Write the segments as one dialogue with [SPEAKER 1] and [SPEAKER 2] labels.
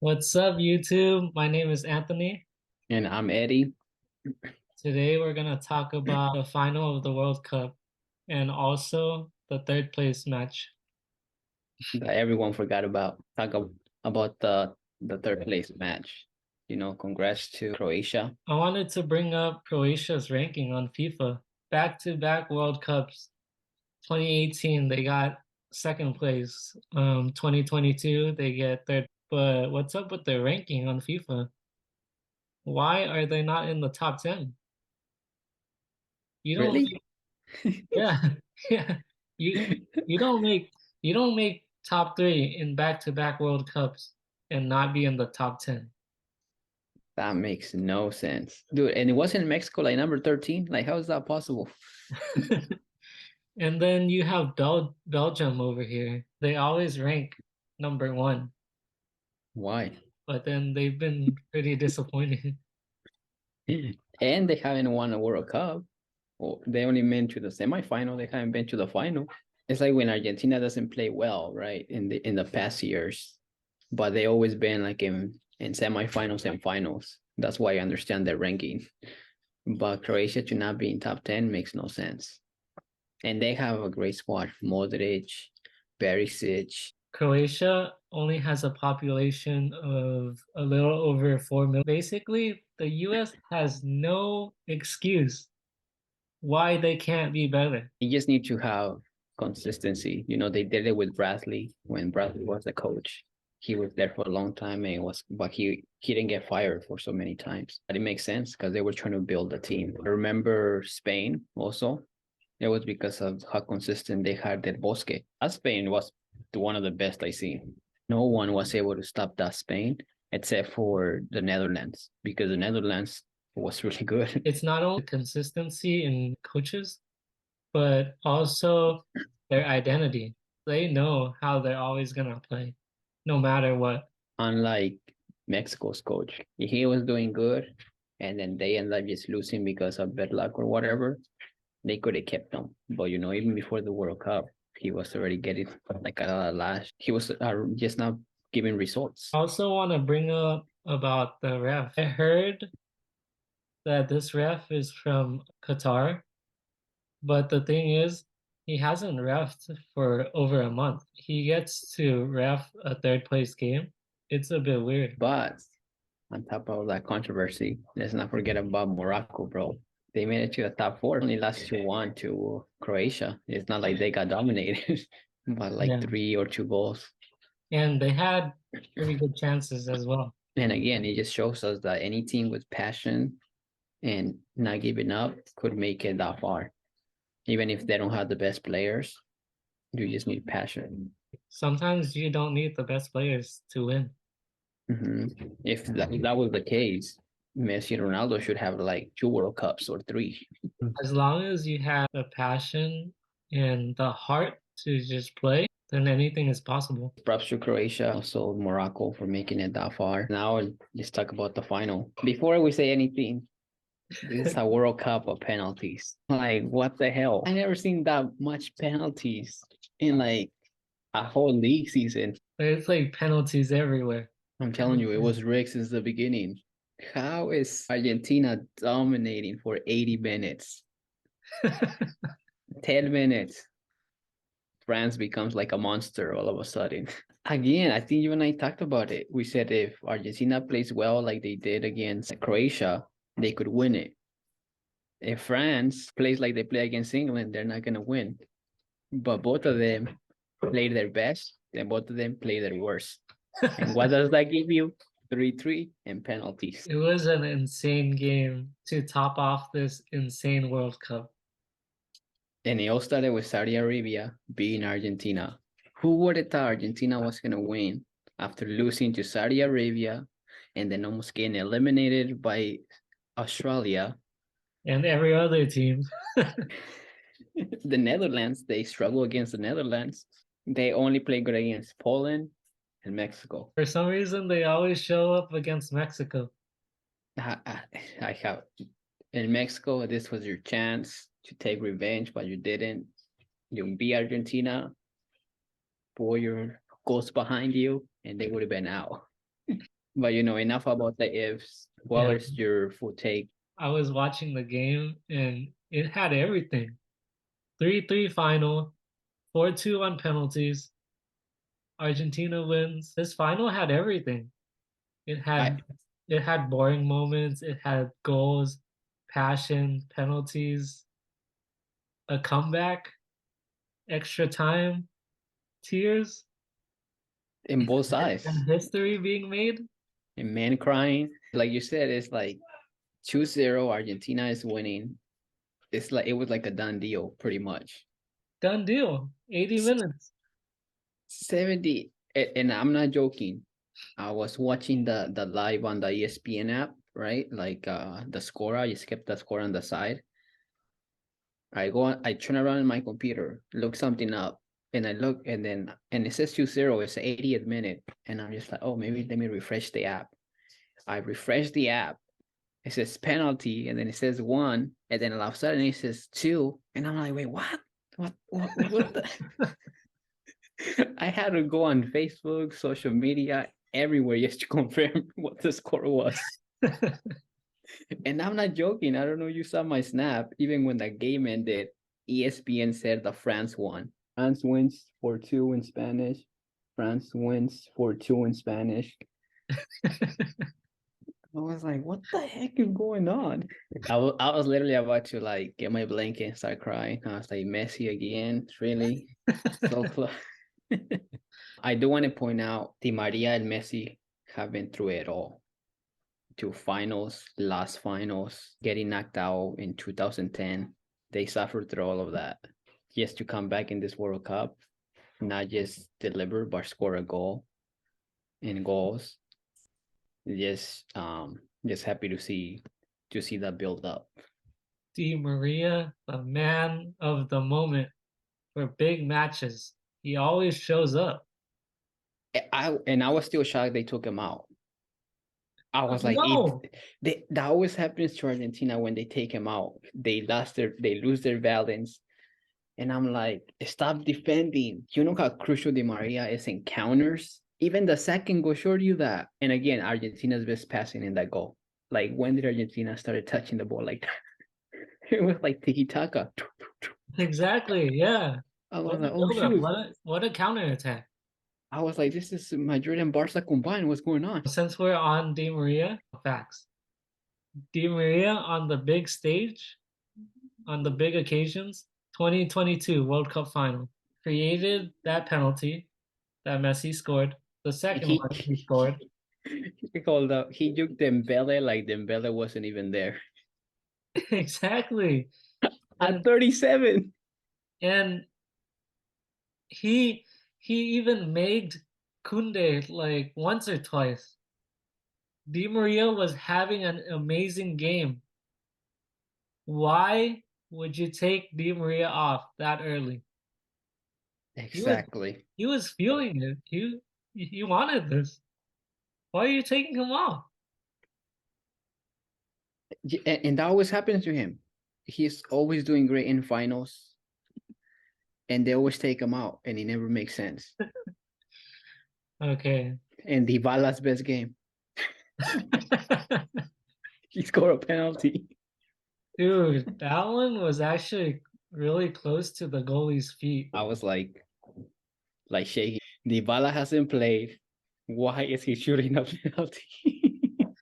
[SPEAKER 1] What's up, YouTube? My name is Anthony.
[SPEAKER 2] And I'm Eddie.
[SPEAKER 1] Today we're going to talk about the final of the World Cup and also the third place match.
[SPEAKER 2] That everyone forgot about. About the third place match. Congrats to Croatia.
[SPEAKER 1] I wanted to bring up Croatia's ranking on FIFA. Back-to-back World Cups. 2018, they got second place. 2022, they get third. But what's up with their ranking on FIFA? Why are they not in the top 10? You don't
[SPEAKER 2] Really?
[SPEAKER 1] Yeah, yeah. You you don't make you don't make top three in back-to-back World Cups and not be in the top 10.
[SPEAKER 2] That makes no sense. Dude, and it wasn't in Mexico like number 13? Like, how is that possible?
[SPEAKER 1] And then you have Belgium over here. They always rank number one,
[SPEAKER 2] Why?
[SPEAKER 1] but then they've been pretty disappointing.
[SPEAKER 2] And they haven't won a World Cup. Well, they only been to the semifinal. They haven't been to the final. It's like when Argentina doesn't play well, right? In the past years, but they always been like in semifinals and finals. That's why I understand their ranking. But Croatia to not be in top 10 makes no sense. And they have a great squad. Modric, Perisic.
[SPEAKER 1] Croatia only has a population of a little over 4 million. Basically, the US has no excuse why they can't be better.
[SPEAKER 2] You just need to have consistency. They did it with Bradley when Bradley was the coach. He was there for a long time and but he didn't get fired for so many times. But it makes sense because they were trying to build a team. I remember Spain also. It was because of how consistent they had Del Bosque. That Spain was one of the best I seen. No one was able to stop that Spain except for the Netherlands because the Netherlands was really good.
[SPEAKER 1] It's not only consistency in coaches, but also their identity. They know how they're always gonna play, no matter what.
[SPEAKER 2] Unlike Mexico's coach, he was doing good, and then they ended up just losing because of bad luck or whatever. They could have kept him, but even before the World Cup, he was already getting like a lot of lash. He was just not giving results.
[SPEAKER 1] I also want to bring up about the ref. I heard that this ref is from Qatar, but the thing is, he hasn't refed for over a month. He gets to ref a third place game. It's a bit weird.
[SPEAKER 2] But on top of that controversy, let's not forget about Morocco, bro. They made it to the top four, only lost 2-1 to Croatia. It's not like they got dominated, but like
[SPEAKER 1] Yeah.
[SPEAKER 2] 3 or 2 goals.
[SPEAKER 1] And they had pretty good chances as well.
[SPEAKER 2] And again, it just shows us that any team with passion and not giving up could make it that far. Even if they don't have the best players, you just need passion.
[SPEAKER 1] Sometimes you don't need the best players to win.
[SPEAKER 2] If that was the case, Messi and Ronaldo should have like 2 World Cups or three.
[SPEAKER 1] As long as you have the passion and the heart to just play, then anything is possible.
[SPEAKER 2] Props to Croatia, also Morocco for making it that far. Now let's talk about the final. Before we say anything, this is a World Cup of penalties. Like, what the hell? I never seen that much penalties in like a whole league season.
[SPEAKER 1] It's like penalties everywhere.
[SPEAKER 2] I'm telling you, it was rigged since the beginning. How is Argentina dominating for 80 minutes? 10 minutes. France becomes like a monster all of a sudden. Again, I think you and I talked about it. We said if Argentina plays well like they did against Croatia, they could win it. If France plays like they play against England, they're not going to win. But both of them played their best, and both of them played their worst. And what does that give you? 3-3 and penalties.
[SPEAKER 1] It was an insane game to top off this insane World Cup.
[SPEAKER 2] And it all started with Saudi Arabia beating Argentina. Who would have thought Argentina was going to win after losing to Saudi Arabia and then almost getting eliminated by Australia?
[SPEAKER 1] And every other team.
[SPEAKER 2] The Netherlands, they struggle against the Netherlands. They only play good against Poland and Mexico.
[SPEAKER 1] For some reason, they always show up against Mexico.
[SPEAKER 2] I have in Mexico, this was your chance to take revenge, but you didn't. You beat Argentina, pour your goals behind you, and they would have been out. But enough about the ifs. What
[SPEAKER 1] Yeah,
[SPEAKER 2] is your full take?
[SPEAKER 1] I was watching the game and it had everything. 3-3 final, 4-2 on penalties. Argentina wins. This final had everything. It
[SPEAKER 2] I
[SPEAKER 1] had it had boring moments, it had goals, passion, penalties, a comeback, extra time, tears,
[SPEAKER 2] in both
[SPEAKER 1] and
[SPEAKER 2] sides.
[SPEAKER 1] history being made.
[SPEAKER 2] And men crying. Like you said, it's like 2-0. Argentina is winning. It's like it was like a done deal, pretty much.
[SPEAKER 1] Done deal. 80 minutes.
[SPEAKER 2] 70, and I'm not joking. I was watching the live on the ESPN app, right? Like the score, I just kept the score on the side. I turn around in my computer, look something up, and I look, and it says 2-0. It's the 80th minute, and I'm just like, oh, maybe let me refresh the app. I refresh the app. It says penalty, and then it says one, and then all of a sudden it says two, and I'm like, wait, what? What the? I had to go on Facebook, social media, everywhere just to confirm what the score was. And I'm not joking. I don't know. You saw my snap. Even when the game ended, ESPN said the France won. France wins 4-2 in Spanish. France wins 4-2 in Spanish. I was like, what the heck is going on? I was literally about to like get my blanket and start crying. I was like, Messi again? Really? So close. I do want to point out Di Maria and Messi have been through it all. Two finals, last finals, getting knocked out in 2010. They suffered through all of that. Just to come back in this World Cup, not just deliver, but score a goal in goals. Just happy to see that build up.
[SPEAKER 1] Di Maria, the man of the moment for big matches. He always shows up.
[SPEAKER 2] I was still shocked they took him out. I was like,
[SPEAKER 1] No,
[SPEAKER 2] that always happens to Argentina when they take him out. They lose their balance. And I'm like, stop defending. You know how crucial Di Maria is in counters? Even the second goal showed you that. And again, Argentina's best passing in that goal. Like, when did Argentina started touching the ball like that? It was like tiki taka.
[SPEAKER 1] exactly. Yeah.
[SPEAKER 2] I was
[SPEAKER 1] What
[SPEAKER 2] like,
[SPEAKER 1] a
[SPEAKER 2] oh
[SPEAKER 1] buildup.
[SPEAKER 2] shoot.
[SPEAKER 1] What a counterattack.
[SPEAKER 2] I was like, this is Madrid and Barca combined. What's going on?
[SPEAKER 1] Since we're on Di Maria, facts. Di Maria on the big stage, on the big occasions, 2022 World Cup final, created that penalty that Messi scored, the second
[SPEAKER 2] He
[SPEAKER 1] one he scored.
[SPEAKER 2] he called up. He juked Dembele like Dembele wasn't even there
[SPEAKER 1] Exactly.
[SPEAKER 2] at
[SPEAKER 1] And
[SPEAKER 2] 37.
[SPEAKER 1] and he he even made Kunde like once or twice. Di Maria was having an amazing game. Why would you take Di Maria off that early? He was
[SPEAKER 2] Exactly.
[SPEAKER 1] he was feeling it. He wanted this. Why are you taking him off?
[SPEAKER 2] And that always happens to him. He's always doing great in finals, and they always take him out, and it never makes sense.
[SPEAKER 1] Okay.
[SPEAKER 2] And Dybala's best game, he scored a penalty.
[SPEAKER 1] Dude, that one was actually really close to the goalie's feet.
[SPEAKER 2] I was like shaking. Dybala hasn't played. Why is he shooting a penalty?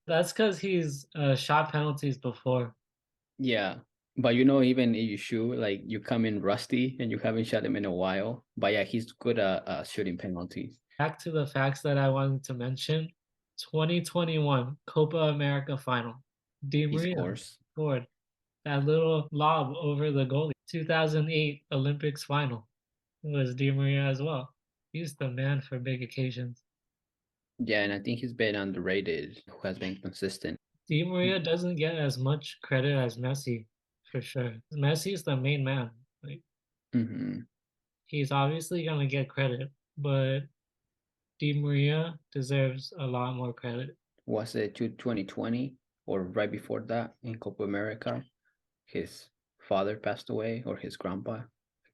[SPEAKER 1] That's because he's shot penalties before.
[SPEAKER 2] Yeah, but even if you shoot, like you come in rusty and you haven't shot him in a while. But yeah, he's good at shooting penalties.
[SPEAKER 1] Back to the facts that I wanted to mention. 2021 Copa America final. Di
[SPEAKER 2] He
[SPEAKER 1] Maria
[SPEAKER 2] scores.
[SPEAKER 1] scored that little lob over the goalie. 2008 Olympics final. It was Di Maria as well. He's the man for big occasions.
[SPEAKER 2] Yeah, and I think he's been underrated. Who has been consistent.
[SPEAKER 1] Di Maria doesn't get as much credit as Messi, for sure. Messi's the main man. Like
[SPEAKER 2] Mm-hmm.
[SPEAKER 1] he's obviously gonna get credit, but Di Maria deserves a lot more credit.
[SPEAKER 2] Was it 2020 or right before that in Copa America? His father passed away or his grandpa.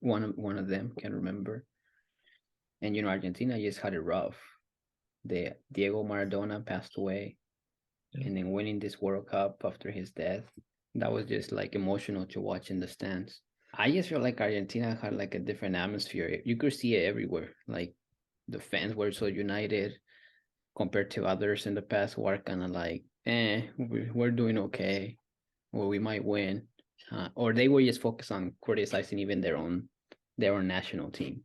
[SPEAKER 2] One of them, can't remember. And Argentina just had it rough. the Diego Maradona passed away,
[SPEAKER 1] Yeah.
[SPEAKER 2] and then winning this World Cup after his death. That was just like emotional to watch in the stands. I just feel like Argentina had like a different atmosphere. You could see it everywhere. Like the fans were so united compared to others in the past who are kind of like, we're doing okay, or we might win, or they were just focused on criticizing even their own national team.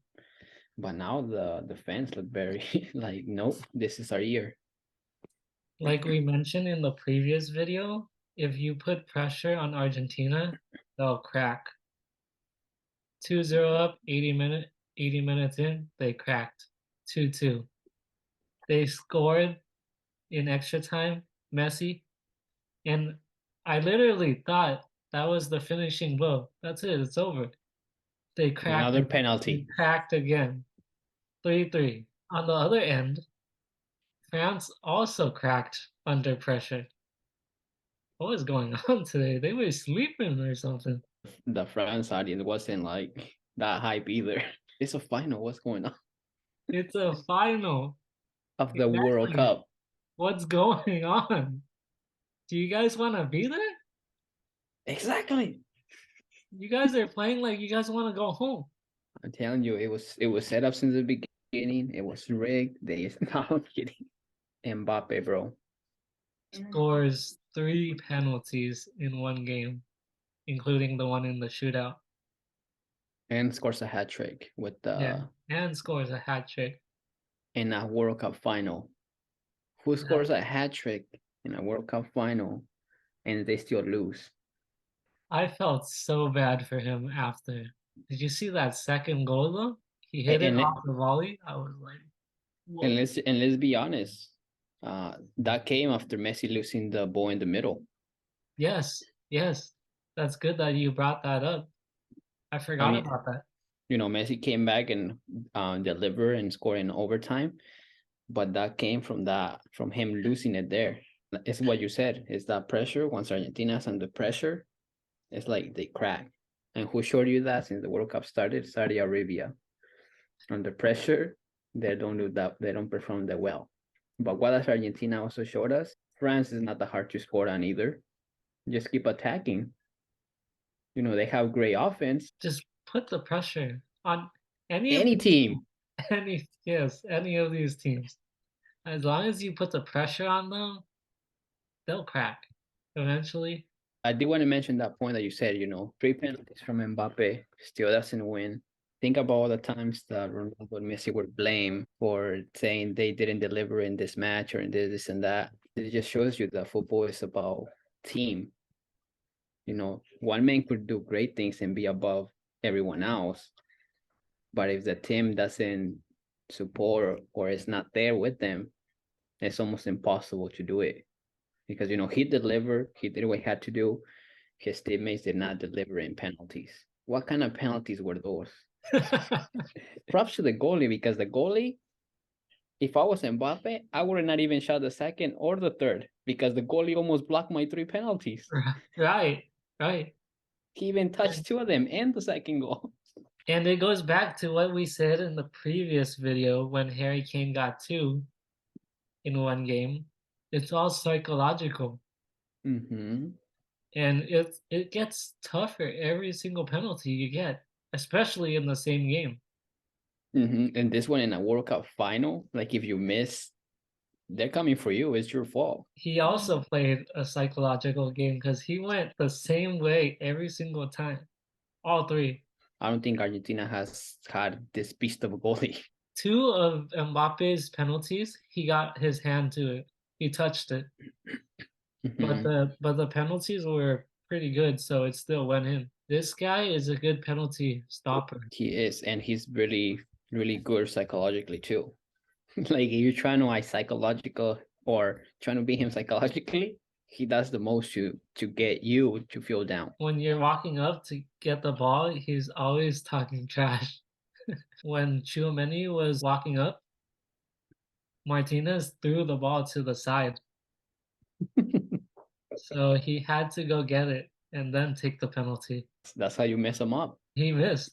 [SPEAKER 2] But now the fans look very like, nope, this is our year.
[SPEAKER 1] Like we mentioned in the previous video, if you put pressure on Argentina, they'll crack. 2-0 up, 80 minutes in, they cracked. 2-2. They scored in extra time, Messi, and I literally thought that was the finishing blow. That's it, it's over. They cracked
[SPEAKER 2] Another
[SPEAKER 1] again. They
[SPEAKER 2] penalty.
[SPEAKER 1] cracked again. 3-3. On the other end, France also cracked under pressure. What was going on today? They were sleeping or something.
[SPEAKER 2] The France audience wasn't like that hype either. It's a final. What's going on
[SPEAKER 1] It's a final.
[SPEAKER 2] of the World
[SPEAKER 1] Exactly.
[SPEAKER 2] Cup?
[SPEAKER 1] What's going on? Do you guys want to be there?
[SPEAKER 2] Exactly.
[SPEAKER 1] You guys are playing like you guys want to go home.
[SPEAKER 2] I'm telling you, it was set up since the beginning. It was rigged. They no, I'm kidding. Mbappe, bro,
[SPEAKER 1] Scores 3 penalties in one game, including the one in the shootout.
[SPEAKER 2] and scores a hat trick with
[SPEAKER 1] Yeah,
[SPEAKER 2] the
[SPEAKER 1] and scores a hat trick.
[SPEAKER 2] in a World Cup final. Who scores a hat trick in a World Cup final and they still lose?
[SPEAKER 1] I felt so bad for him after. Did you see that second goal though? He hit it
[SPEAKER 2] And
[SPEAKER 1] off the volley. I was like,
[SPEAKER 2] and
[SPEAKER 1] whoa.
[SPEAKER 2] let's be honest. That came after Messi losing the ball in the middle.
[SPEAKER 1] Yes, yes. That's good that you brought that up. I
[SPEAKER 2] I
[SPEAKER 1] forgot
[SPEAKER 2] mean,
[SPEAKER 1] about that.
[SPEAKER 2] Messi came back and delivered and scored in overtime, but that came from him losing it there. It's what you said. It's that pressure. Once Argentina's under pressure, it's like they crack. And who showed you that since the World Cup started? Saudi Arabia. Under pressure, they don't do that. They don't perform that well. But what has Argentina also showed us? France is not that hard to score on either. Just keep attacking. They have great offense.
[SPEAKER 1] Just put the pressure on any of
[SPEAKER 2] Any
[SPEAKER 1] these,
[SPEAKER 2] team.
[SPEAKER 1] any of these teams. As long as you put the pressure on them, they'll crack eventually.
[SPEAKER 2] I did want to mention that point that you said, 3 penalties from Mbappe still doesn't win. Think about all the times that Ronaldo and Messi were blamed for saying they didn't deliver in this match or in this and that. It just shows you that football is about team. One man could do great things and be above everyone else, but if the team doesn't support or is not there with them, it's almost impossible to do it. Because he delivered, he did what he had to do. His teammates did not deliver in penalties. What kind of penalties were those? Props to the goalie, because the goalie, if I was Mbappe, I would not even shot the second or the third, because the goalie almost blocked my 3 penalties.
[SPEAKER 1] Right, right.
[SPEAKER 2] He even touched 2 of them and the second goal.
[SPEAKER 1] And it goes back to what we said in the previous video when Harry Kane got two in one game. It's all psychological.
[SPEAKER 2] Mm-hmm.
[SPEAKER 1] And it gets tougher every single penalty you get, especially in the same game.
[SPEAKER 2] Mm-hmm. And this one in a World Cup final, like if you miss, they're coming for you. It's your fault.
[SPEAKER 1] He also played a psychological game because he went the same way every single time. All three.
[SPEAKER 2] I don't think Argentina has had this beast of a goalie.
[SPEAKER 1] Two of Mbappe's penalties, he got his hand to it. He touched it. But
[SPEAKER 2] Mm-hmm.
[SPEAKER 1] the penalties were pretty good, so it still went in. This guy is a good penalty stopper.
[SPEAKER 2] He is, and he's really, really good psychologically too. Like if you're trying to psychological or trying to beat him psychologically, he does the most to get you to feel down.
[SPEAKER 1] When you're walking up to get the ball, he's always talking trash. When Chouameni was walking up, Martinez threw the ball to the side. So he had to go get it and then take the penalty.
[SPEAKER 2] That's how you mess them up.
[SPEAKER 1] He missed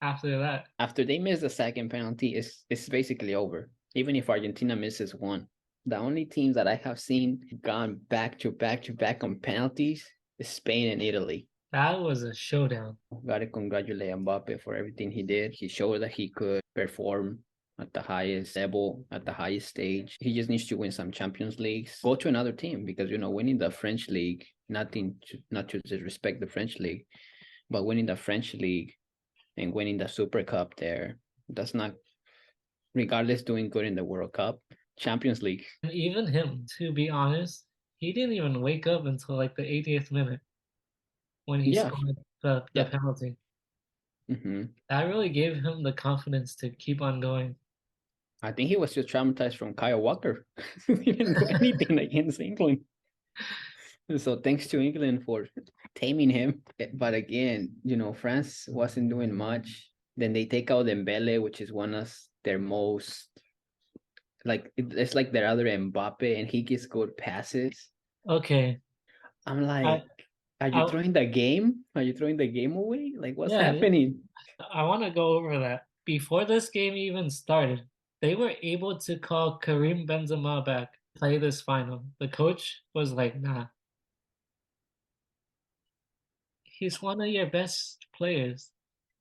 [SPEAKER 1] after that.
[SPEAKER 2] After they miss the second penalty, it's basically over. even if Argentina misses one. The only teams that I have seen gone back to back to back on penalties is Spain and Italy.
[SPEAKER 1] That was a showdown.
[SPEAKER 2] Gotta congratulate Mbappe for everything he did. He showed that he could perform at the highest level, at the highest stage. He just needs to win some Champions Leagues. Go to another team because winning the French league, not to disrespect the French league, but winning the French league and winning the Super Cup there, that's not, regardless doing good in the World Cup, Champions League.
[SPEAKER 1] And even him, to be honest, he didn't even wake up until like the 80th minute when he
[SPEAKER 2] Yeah,
[SPEAKER 1] scored the
[SPEAKER 2] yeah.
[SPEAKER 1] penalty.
[SPEAKER 2] Hmm.
[SPEAKER 1] That really gave him the confidence to keep on going.
[SPEAKER 2] I think he was just traumatized from Kyle Walker. He didn't do anything against England. So thanks to England for taming him. But again, France wasn't doing much. Then they take out Dembele, which is one of their most, like, it's like their other Mbappe, and he gets good passes.
[SPEAKER 1] Okay.
[SPEAKER 2] I'm
[SPEAKER 1] I
[SPEAKER 2] like, are you
[SPEAKER 1] I
[SPEAKER 2] throwing the game? Are you throwing the game away? Like, what's
[SPEAKER 1] yeah,
[SPEAKER 2] happening?
[SPEAKER 1] I want to go over that. Before this game even started, they were able to call Karim Benzema back to play this final. The coach was like, "Nah, he's one of your best players,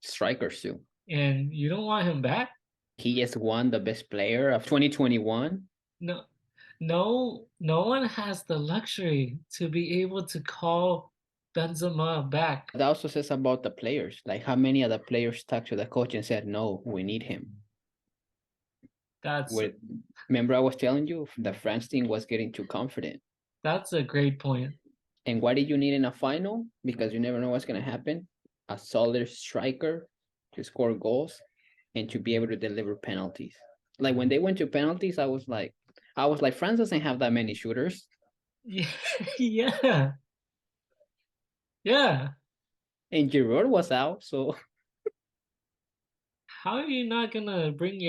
[SPEAKER 2] Strikers too.
[SPEAKER 1] and you don't want him back?"
[SPEAKER 2] He just won the best player of 2021.
[SPEAKER 1] No, no one has the luxury to be able to call Benzema back.
[SPEAKER 2] That also says about the players. Like, how many of the players talked to the coach and said, "No, we need him."
[SPEAKER 1] That's
[SPEAKER 2] Where, remember, I was telling you the France team was getting too confident.
[SPEAKER 1] that's a great point.
[SPEAKER 2] And what did you need in a final? Because you never know what's going to happen. A solid striker to score goals and to be able to deliver penalties. Like when they went to penalties, I was like, France doesn't have that many shooters.
[SPEAKER 1] Yeah, yeah, yeah.
[SPEAKER 2] And Giroud was out. So
[SPEAKER 1] How are you not gonna bring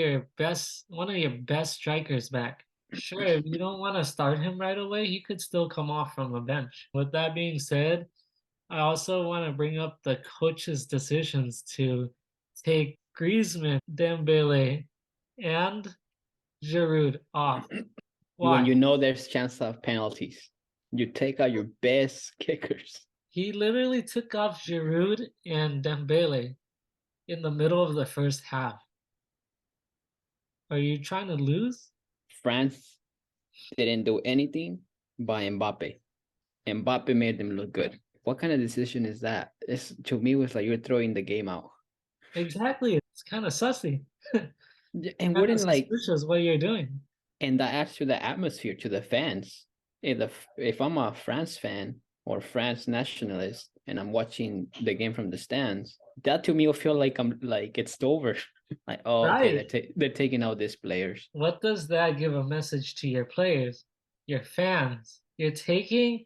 [SPEAKER 1] one of your best strikers back? Sure, if you don't want to start him right away, he could still come off from the bench. With that being said, I also want to bring up the coach's decisions to take Griezmann, Dembele, and Giroud off.
[SPEAKER 2] when
[SPEAKER 1] Why?
[SPEAKER 2] you know there's chance of penalties, you take out your best kickers.
[SPEAKER 1] He literally took off Giroud and Dembele in the middle of the first half. Are you trying to lose?
[SPEAKER 2] France didn't do anything by Mbappe. Mbappe made them look good. What kind of decision is that? It's, to me, it was like you're throwing the game out.
[SPEAKER 1] Exactly. It's kind of sussy.
[SPEAKER 2] And
[SPEAKER 1] Kind of
[SPEAKER 2] wouldn't like,
[SPEAKER 1] suspicious what you're doing.
[SPEAKER 2] and that adds to the atmosphere, to the fans. If I'm a France fan or France nationalist and I'm watching the game from the stands, that to me will feel like I'm like it's over. Like, oh, okay,
[SPEAKER 1] Right.
[SPEAKER 2] they're taking out these players.
[SPEAKER 1] What does that give a message to your players, your fans? You're taking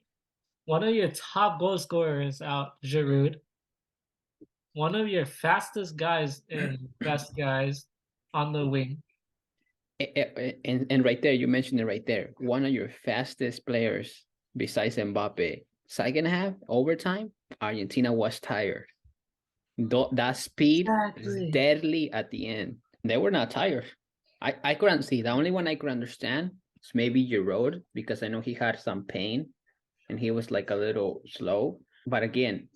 [SPEAKER 1] one of your top goal scorers out, Giroud, one of your fastest guys and best guys on the wing.
[SPEAKER 2] And right there, you mentioned it right there. One of your fastest players besides Mbappe. Second half, overtime, Argentina was tired. That speed is
[SPEAKER 1] Exactly.
[SPEAKER 2] deadly at the end. They were not tired. I couldn't see. The only one I could understand is maybe Giroud, because I know he had some pain and he was like a little slow. But again,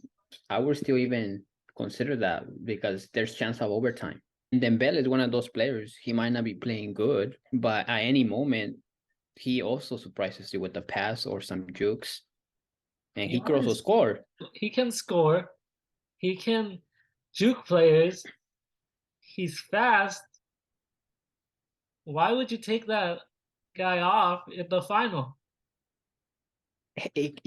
[SPEAKER 2] I would still even consider that because there's chance of overtime. And Dembele is one of those players. He might not be playing good, but at any moment, he also surprises you with a pass or some jukes, and
[SPEAKER 1] He
[SPEAKER 2] he could also
[SPEAKER 1] always
[SPEAKER 2] score.
[SPEAKER 1] he can score. He can juke players. He's fast. Why would you take that guy off in the final?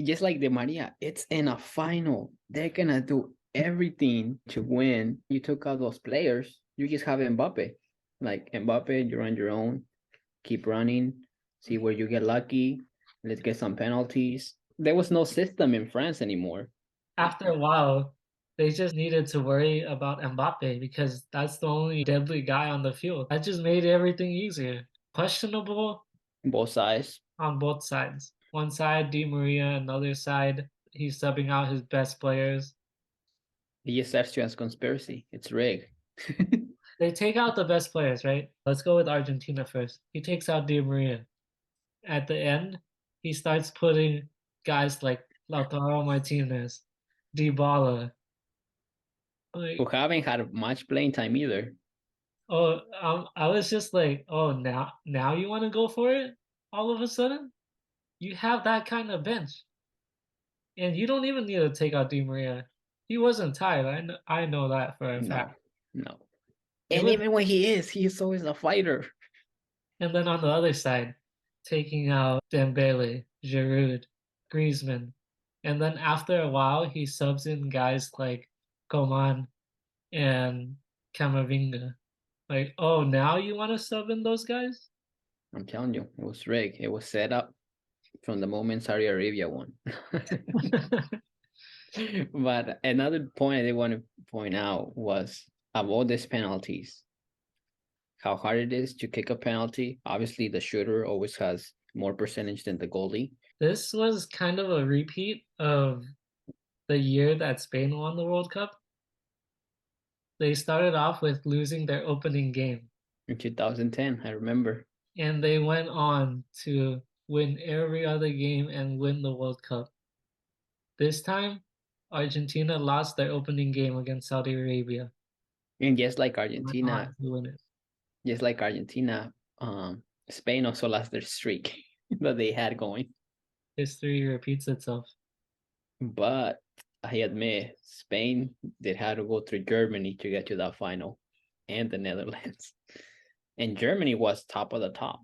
[SPEAKER 2] Just like the Maria, it's in a final. They're gonna do everything to win. You took out those players. You just have Mbappe. Like Mbappe, you're on your own. Keep running. See where you get lucky. Let's get some penalties. There was no system in France anymore.
[SPEAKER 1] After a while, they just needed to worry about Mbappe because that's the only deadly guy on the field. That just made everything easier. Questionable
[SPEAKER 2] Both sides.
[SPEAKER 1] on both sides. One side, Di Maria, another side, he's subbing out his best players.
[SPEAKER 2] It just starts to as conspiracy. It's rigged.
[SPEAKER 1] They take out the best players, right? Let's go with Argentina first. He takes out Di Maria. At the end, he starts putting guys like Lautaro Martinez, Dybala.
[SPEAKER 2] Who
[SPEAKER 1] Like,
[SPEAKER 2] haven't had much playing time either.
[SPEAKER 1] oh, I was just like, oh, now you want to go for it? All of a sudden, you have that kind of bench, and you don't even need to take out Di Maria. He wasn't tired. I know that for a fact.
[SPEAKER 2] No, no.
[SPEAKER 1] It
[SPEAKER 2] And
[SPEAKER 1] was,
[SPEAKER 2] even when he is always a fighter.
[SPEAKER 1] and then on the other side, taking out Dembele, Giroud, Griezmann, and then after a while, he subs in guys like Coman and Camavinga. Like, oh, now you want to sub in those guys?
[SPEAKER 2] I'm telling you, it was rigged. It was set up from the moment Saudi Arabia won. But another point I did want to point out was of all these penalties, how hard it is to kick a penalty. Obviously, the shooter always has more percentage than the goalie.
[SPEAKER 1] This was kind of a repeat of the year that Spain won the World Cup. They started off with losing their opening game,
[SPEAKER 2] In 2010, I remember.
[SPEAKER 1] and they went on to win every other game and win the World Cup. This time, Argentina lost their opening game against Saudi Arabia.
[SPEAKER 2] And just like
[SPEAKER 1] Went on
[SPEAKER 2] Argentina,
[SPEAKER 1] to win it.
[SPEAKER 2] just like Argentina, Spain also lost their streak that they had going.
[SPEAKER 1] History repeats itself.
[SPEAKER 2] But I admit, Spain did have to go through Germany to get to that final, and the Netherlands. And Germany was top of the top.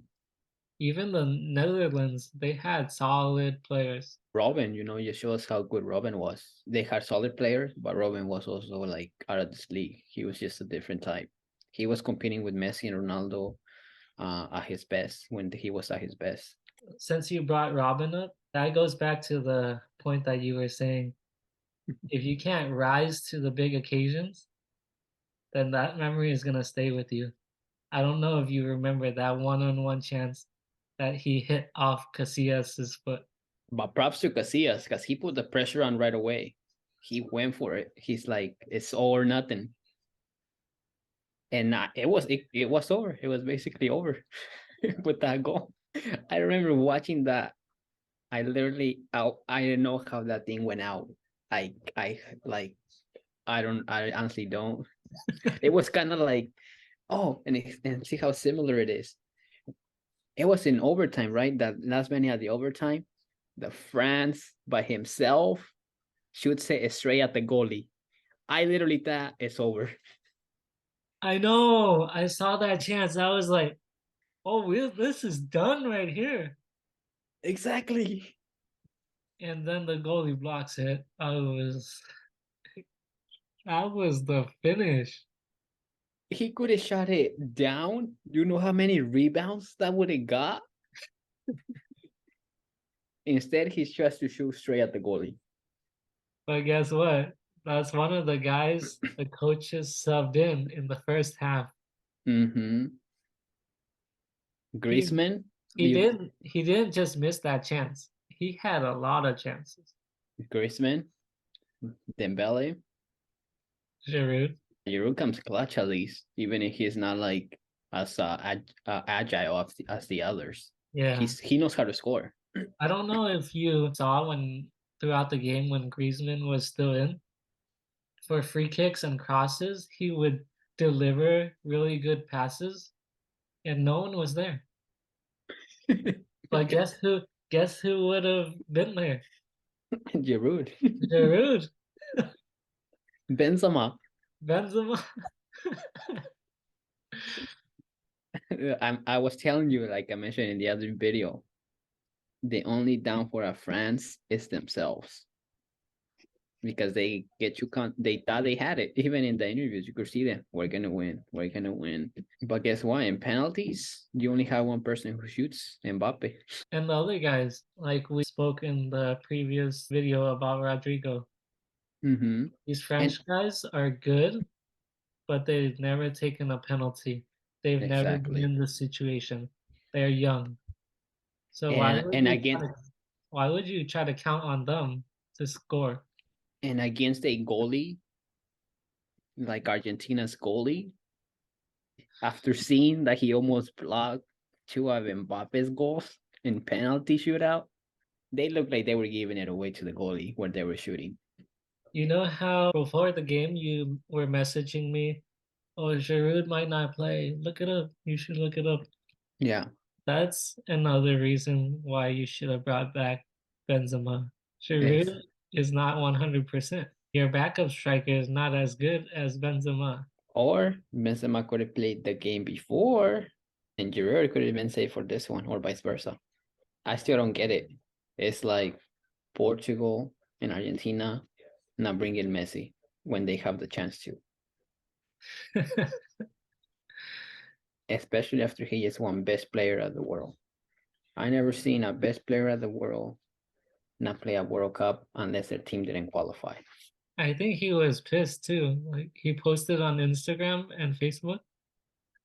[SPEAKER 1] Even the Netherlands, they had solid players.
[SPEAKER 2] Robin, just shows how good Robin was. They had solid players, but Robin was also like out of this league. He was just a different type. He was competing with Messi and Ronaldo at his best when he was at his best.
[SPEAKER 1] Since you brought Robin up, that goes back to the point that you were saying. If you can't rise to the big occasions, then that memory is gonna stay with you. I don't know if you remember that one-on-one chance that he hit off Casillas' foot.
[SPEAKER 2] But props to Casillas because he put the pressure on right away. He went for it. He's like, it's all or nothing. And it was over. It was basically over with that goal. I remember watching that. I didn't know how that thing went out. I like I honestly don't. It was kind of like, oh, and see how similar it is. It was in overtime, right? That last minute at the overtime, the France by himself shoots it straight at the goalie. I literally thought it's over.
[SPEAKER 1] I know. I saw that chance. I was like, "Oh, this is done right here."
[SPEAKER 2] Exactly.
[SPEAKER 1] And then the goalie blocks it. That was the finish.
[SPEAKER 2] He could have shot it down. You know how many rebounds that would have got? Instead, he tries to shoot straight at the goalie.
[SPEAKER 1] But guess what? That's one of the guys the coaches subbed in the first half.
[SPEAKER 2] Mm-hmm.
[SPEAKER 1] He
[SPEAKER 2] Griezmann,
[SPEAKER 1] he didn't just miss that chance. He had a lot of chances.
[SPEAKER 2] Griezmann, Dembele,
[SPEAKER 1] Giroud.
[SPEAKER 2] Giroud comes clutch at least, even if he's not like as agile as the others.
[SPEAKER 1] Yeah.
[SPEAKER 2] He knows how to score.
[SPEAKER 1] I don't know if you saw when throughout the game when Griezmann was still in for free kicks and crosses, he would deliver really good passes and no one was there. But guess who would have been there?
[SPEAKER 2] Giroud,
[SPEAKER 1] Giroud.
[SPEAKER 2] Benzema.
[SPEAKER 1] Benzema.
[SPEAKER 2] I was telling you, like I mentioned in the other video, the only downfall of France is themselves because they they thought they had it. Even in the interviews, you could see them. We're gonna win. We're gonna win. But guess what? In penalties, you only have one person who shoots, Mbappe.
[SPEAKER 1] And the other guys, like we spoke in the previous video about Rodrigo,
[SPEAKER 2] Mm-hmm.
[SPEAKER 1] these
[SPEAKER 2] And
[SPEAKER 1] French guys are good, but they've never taken a penalty. They've never been
[SPEAKER 2] exactly.
[SPEAKER 1] in this situation. They're young. So
[SPEAKER 2] And
[SPEAKER 1] why would you try to count on them to score?
[SPEAKER 2] against a goalie like Argentina's goalie, After seeing that he almost blocked two of Mbappe's goals in penalty shootout, they looked like they were giving it away to the goalie where they were shooting.
[SPEAKER 1] You know how before the game you were messaging me, oh, Giroud might not play. Look it up. You should look it up.
[SPEAKER 2] Yeah.
[SPEAKER 1] That's another reason why you should have brought back Benzema.
[SPEAKER 2] Yes.
[SPEAKER 1] Giroud is not 100%. Your backup striker is not as good as Benzema.
[SPEAKER 2] Or Benzema could have played the game before and Giroud could have been saved for this one, or vice versa. I still don't get it. It's like Portugal and Argentina not bringing Messi when they have the chance to, especially after he just won best player of the world. I never seen a best player of the world not play a World Cup unless their team didn't qualify.
[SPEAKER 1] I think he was pissed too. Like he posted on Instagram and Facebook.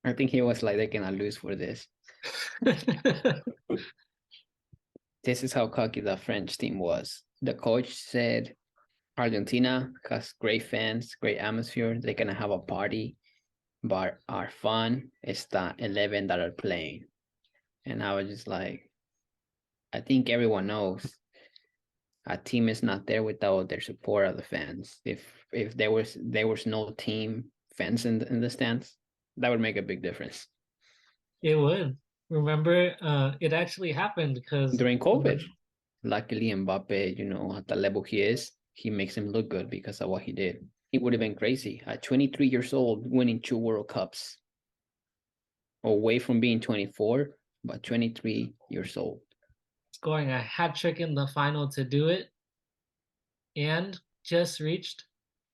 [SPEAKER 2] I think he was like, they cannot lose for this. This is how cocky the French team was. The coach said Argentina has great fans, great atmosphere. They're gonna have a party, but our fun is the 11 that are playing. And I was just like, I think everyone knows a team is not there without their support of the fans. If there was no team fans in the stands, that would make a big difference.
[SPEAKER 1] It would. Remember, it actually happened because
[SPEAKER 2] During COVID, luckily Mbappe, at the level he is, he makes him look good because of what he did. He would have been crazy at 23 years old, winning 2 World Cups, away from being 24, but 23 years old.
[SPEAKER 1] scoring a hat trick in the final to do it and just reached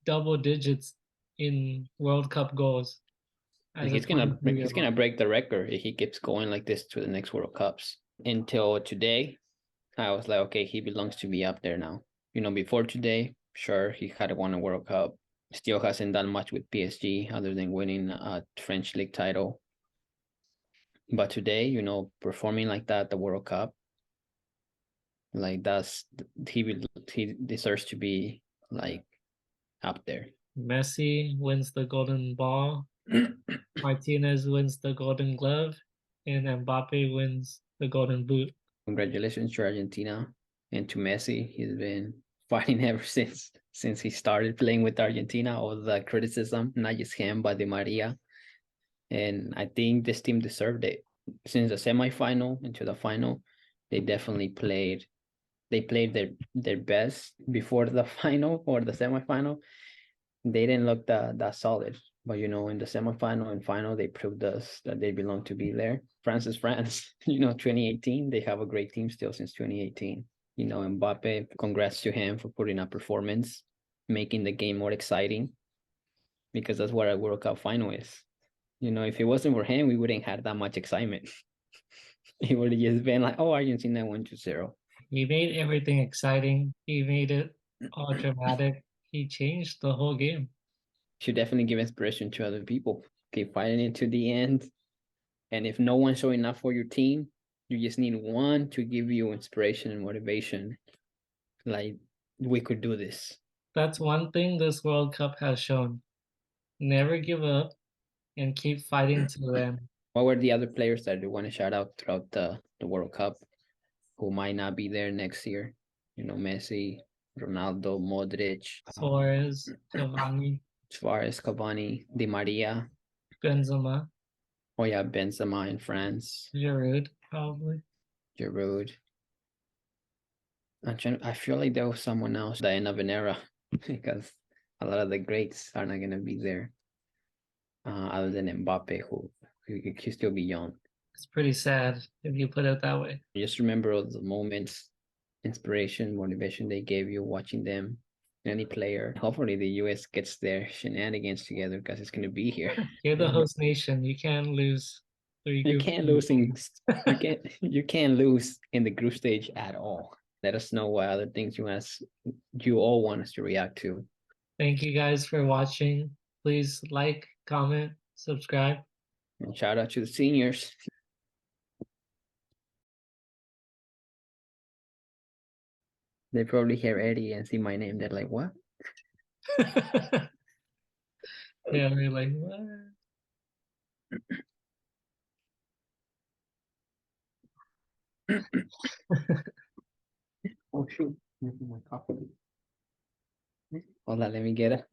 [SPEAKER 1] double digits in World Cup goals
[SPEAKER 2] And
[SPEAKER 1] as a
[SPEAKER 2] he's gonna
[SPEAKER 1] 23-year-old.
[SPEAKER 2] he's gonna break the record if he keeps going like this to the next World Cups. Until today, I was like, okay, he belongs to be up there now. Before today, sure, he had won a World Cup. Still hasn't done much with PSG other than winning a French league title. But today, performing like that, the World Cup, like he deserves to be like up there.
[SPEAKER 1] Messi wins the Golden Ball, Martinez wins the Golden Glove, and Mbappe wins the Golden Boot.
[SPEAKER 2] Congratulations to Argentina and to Messi. He's been fighting ever since he started playing with Argentina. All the criticism, not just him, but Di Maria. And I think this team deserved it. Since the semifinal into the final, they definitely played. They played their best before the final or the semifinal. They didn't look that solid, but in the semifinal and final, they proved us that they belong to be there. France is France. 2018, they have a great team still since 2018. Mbappe, congrats to him for putting up performance, making the game more exciting, because that's what a World Cup final is. If it wasn't for him, we wouldn't have that much excitement. It would have just been like, oh, Argentina 1-0.
[SPEAKER 1] He made everything exciting. He made it all dramatic. He changed the whole game.
[SPEAKER 2] Should definitely give inspiration to other people. Keep fighting it to the end. And if no one's showing up for your team, you just need one to give you inspiration and motivation. Like, we could do this.
[SPEAKER 1] That's one thing this World Cup has shown. Never give up and keep fighting to the end.
[SPEAKER 2] What were the other players that you want to shout out throughout the World Cup who might not be there next year? Messi, Ronaldo, Modric,
[SPEAKER 1] Suarez, Cavani,
[SPEAKER 2] Suarez, Cavani, Di Maria.
[SPEAKER 1] Benzema,
[SPEAKER 2] Oh yeah, Benzema in France,
[SPEAKER 1] Giroud, probably.
[SPEAKER 2] Giroud. I feel like there was someone else, the end of an era, because a lot of the greats are not gonna be there. Other than Mbappe, who he still be young.
[SPEAKER 1] It's pretty sad if you put it that way.
[SPEAKER 2] Just remember all the moments, inspiration, motivation they gave you watching them. Any player. Hopefully the US gets their shenanigans together because it's gonna be here.
[SPEAKER 1] You're the host nation. You can't lose three
[SPEAKER 2] You
[SPEAKER 1] group
[SPEAKER 2] can't
[SPEAKER 1] stages.
[SPEAKER 2] lose in you can't lose in the group stage at all. Let us know what other things you all want us to react to.
[SPEAKER 1] Thank you guys for watching. Please like, comment, subscribe.
[SPEAKER 2] And shout out to the seniors. They probably hear Eddie and see my name. They're like, what?
[SPEAKER 1] Yeah, they're like, what?
[SPEAKER 2] Oh shoot, missing my coffee. Hold on, let me get it.